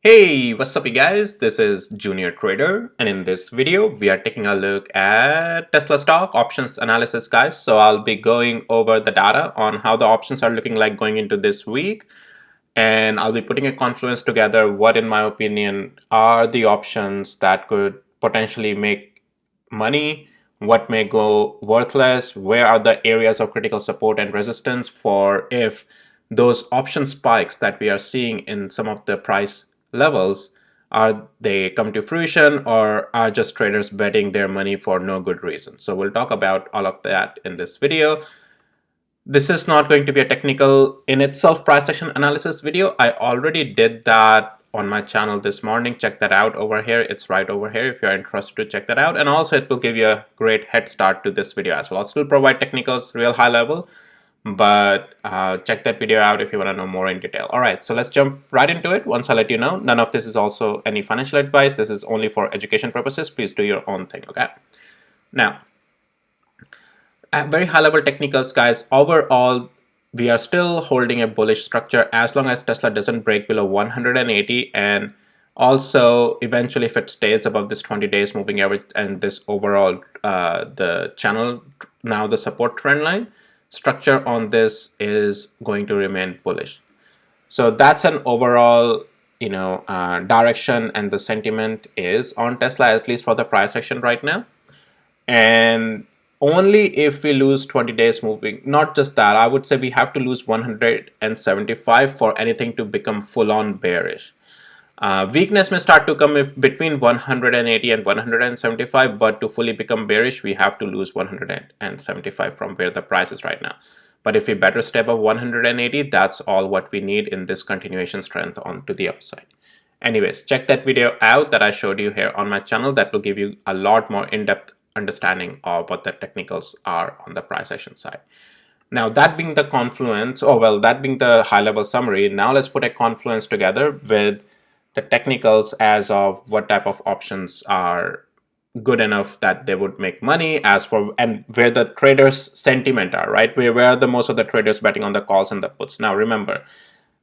Hey, what's up you guys? This is Junior Trader, and in this video we are taking a look at Tesla stock options analysis, guys. So I'll be going over the data on how the options are looking like going into this week, and I'll be putting a confluence together what in my opinion are the options that could potentially make money, what may go worthless, where are the areas of critical support and resistance for if those option spikes that we are seeing in some of the price levels are they come to fruition or are just traders betting their money for no good reason. So we'll talk about all of that in this video. This is not going to be a technical in itself price action analysis video. I already did that on my channel this morning. Check that out over here. It's right over here if you're interested to check that out. And also it will give you a great head start to this video as well. I'll still provide technicals real high level, but check that video out if you want to know more in detail. All right, so let's jump right into it. Once I let you know, none of this is also any financial advice. This is only for education purposes. Please do your own thing, okay? Now, at very high level technicals, guys, overall, we are still holding a bullish structure as long as Tesla doesn't break below 180, and also eventually if it stays above this 20 days moving average and this overall the channel, now the support trend line structure on this is going to remain bullish. So that's an overall direction, and the sentiment is on Tesla, at least for the price action right now. And only if we lose 20 days moving, not just that, I would say we have to lose 175 for anything to become full-on bearish. Weakness may start to come if between 180 and 175, but to fully become bearish, we have to lose 175 from where the price is right now. But if we better step up 180, that's all what we need in this continuation strength on to the upside. Anyways, check that video out that I showed you here on my channel. That will give you a lot more in-depth understanding of what the technicals are on the price action side. Now, that being the confluence, that being the high-level summary, now let's put a confluence together with the technicals as of what type of options are good enough that they would make money, as for and where the traders sentiment are, right? Where are the most of the traders betting on the calls and the puts. Now remember,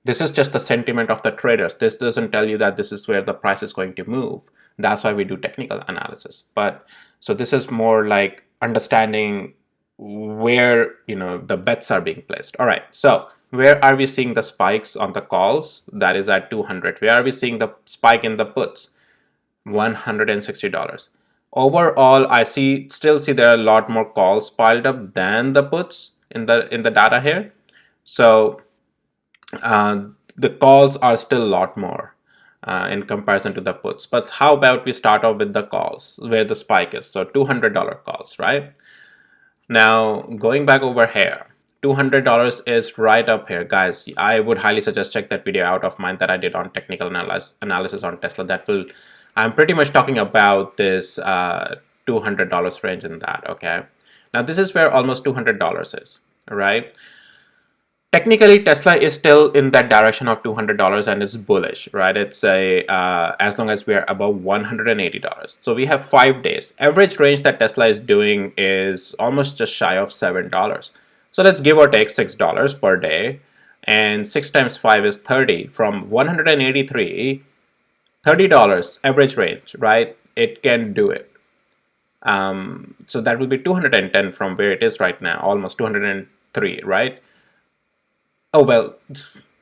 this is just the sentiment of the traders. This doesn't tell you that this is where the price is going to move. That's why we do technical analysis. But so this is more like understanding where the bets are being placed. All right, so where are we seeing the spikes on the calls? That is at 200. Where are we seeing the spike in the puts? $160. Overall, I still see there are a lot more calls piled up than the puts in the data here. So the calls are still a lot more in comparison to the puts. But how about we start off with the calls where the spike is? So $200 calls, right? Now going back over here, $200 is right up here, guys. I would highly suggest check that video out of mine that I did on technical analysis on Tesla. I'm pretty much talking about this $200 range in that. Okay, now this is where almost $200 is, right? Technically, Tesla is still in that direction of $200 and it's bullish, right? It's as long as we are above $180. So we have 5 days. Average range that Tesla is doing is almost just shy of $7. So let's give or take $6 per day, and 6 times 5 is 30. From 183, $30 average range, right? It can do it. So that will be 210 from where it is right now, almost 203, right? Oh, well,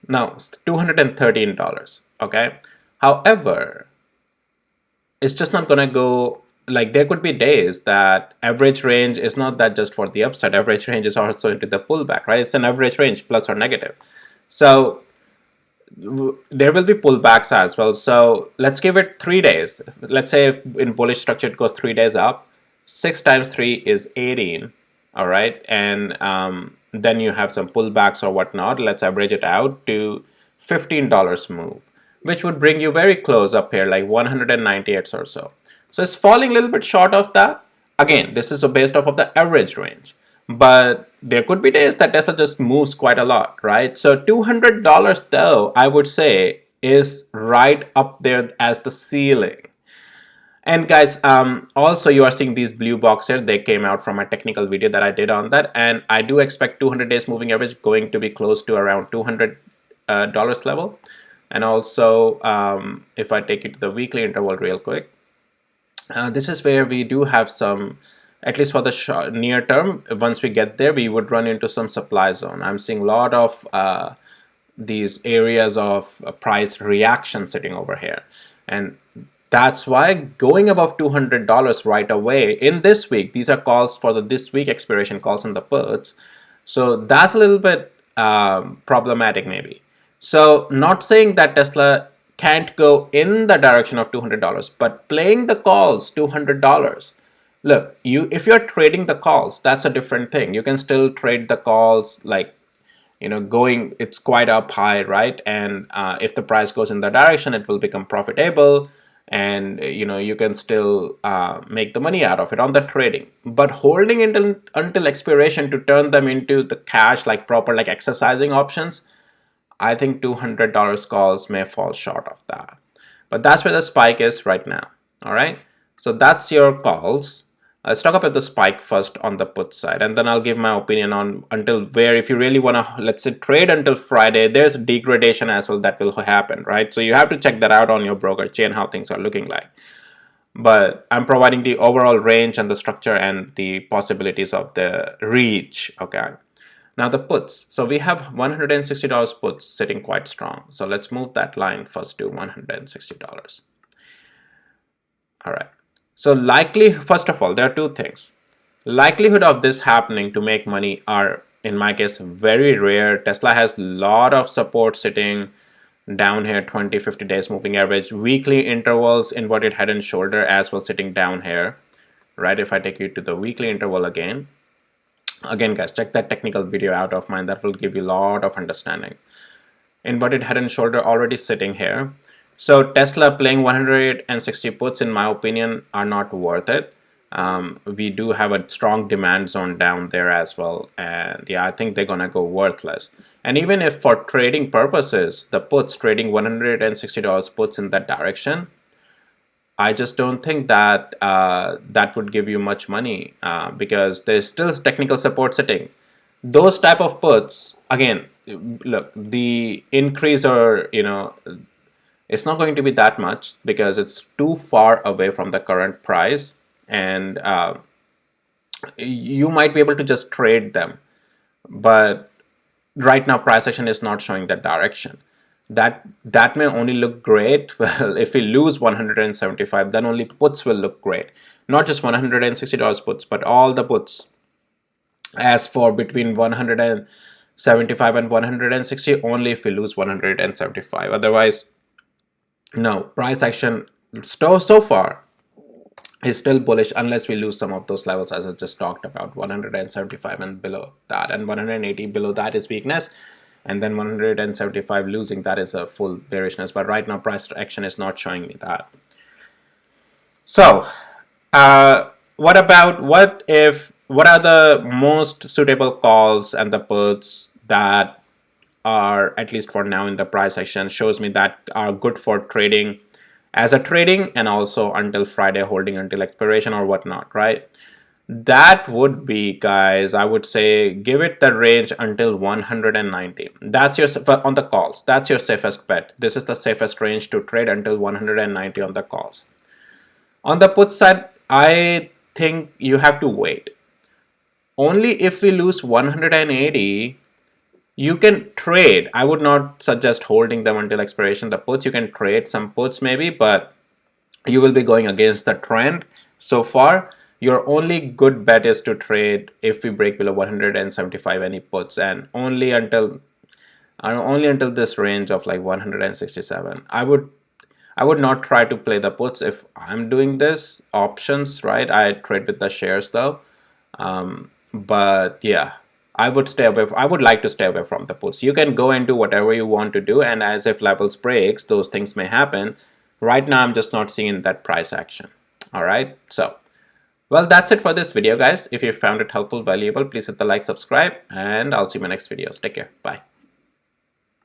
no, it's $213, okay? However, it's just not gonna go, like there could be days that average range is not that just for the upside, average range is also into the pullback, right? It's an average range, plus or negative. So there will be pullbacks as well. So let's give it 3 days. Let's say if in bullish structure it goes 3 days up, 6 times 3 is 18, all right? And then you have some pullbacks or whatnot. Let's average it out to $15 move, which would bring you very close up here, like 198 or so. So it's falling a little bit short of that. Again, this is based off of the average range, but there could be days that Tesla just moves quite a lot, right? So $200 though, I would say, is right up there as the ceiling. And guys, also you are seeing these blue box here. They came out from a technical video that I did on that, and I do expect 200 days moving average going to be close to around $200 level. And also, if I take you to the weekly interval real quick, this is where we do have some, at least for the near term, once we get there, we would run into some supply zone. I'm seeing a lot of these areas of price reaction sitting over here. And that's why going above $200 right away in this week, these are calls for the this week expiration calls on the puts. So that's a little bit problematic maybe. So not saying that Tesla can't go in the direction of $200, but playing the calls $200. Look, if you're trading the calls, that's a different thing. You can still trade the calls like, going, it's quite up high, right? And if the price goes in that direction, it will become profitable, and you can still make the money out of it on the trading. But holding until expiration to turn them into the cash, like proper, like exercising options, I think $200 calls may fall short of that. But that's where the spike is right now. All right, so that's your calls. Let's talk about the spike first on the put side, and then I'll give my opinion on until where, if you really want to, let's say, trade until Friday, there's degradation as well that will happen, right? So you have to check that out on your broker chain, how things are looking like. But I'm providing the overall range and the structure and the possibilities of the reach, okay? Now the puts. So we have $160 puts sitting quite strong. So let's move that line first to $160. All right. So first of all, there are two things. Likelihood of this happening to make money are, in my case, very rare. Tesla has a lot of support sitting down here, 20, 50 days moving average, weekly intervals, inverted head and shoulder as well sitting down here, right? If I take you to the weekly interval again guys, check that technical video out of mine. That will give you a lot of understanding. Inverted head and shoulder already sitting here. So Tesla playing 160 puts, in my opinion, are not worth it. We do have a strong demand zone down there as well, and yeah, I think they're gonna go worthless. And even if for trading purposes, the puts, trading $160 puts in that direction, I just don't think that that would give you much money because there's still technical support sitting. Those type of puts, again, look, the increase, or it's not going to be that much because it's too far away from the current price, and you might be able to just trade them. But right now price action is not showing that direction. That may only look great, well, if we lose 175, then only puts will look great. Not just $160 puts, but all the puts. As for between 175 and 160, only if we lose 175. Otherwise, no, price action so far is still bullish unless we lose some of those levels, as I just talked about. 175 and below that, and 180 below that is weakness, and then 175 losing, that is a full bearishness. But right now price action is not showing me that. So what are the most suitable calls and the puts that are, at least for now in the price action, shows me that are good for trading as a trading, and also until Friday, holding until expiration or whatnot, right? That would be, guys, I would say give it the range until 190. That's your, on the calls, that's your safest bet. This is the safest range to trade, until 190 on the calls. On the put side, I think you have to wait. Only if we lose 180, you can trade. I would not suggest holding them until expiration. The puts, you can trade some puts maybe, but you will be going against the trend. So far, your only good bet is to trade if we break below 175 any puts, and only until this range of like 167. I would not try to play the puts if I'm doing this options, right? I trade with the shares though. But yeah, I would like to stay away from the puts. You can go and do whatever you want to do, and as if levels breaks, those things may happen. Right now, I'm just not seeing that price action. All right, so, well, that's it for this video, guys. If you found it helpful, valuable, please hit the like, subscribe, and I'll see you in my next videos. Take care. Bye.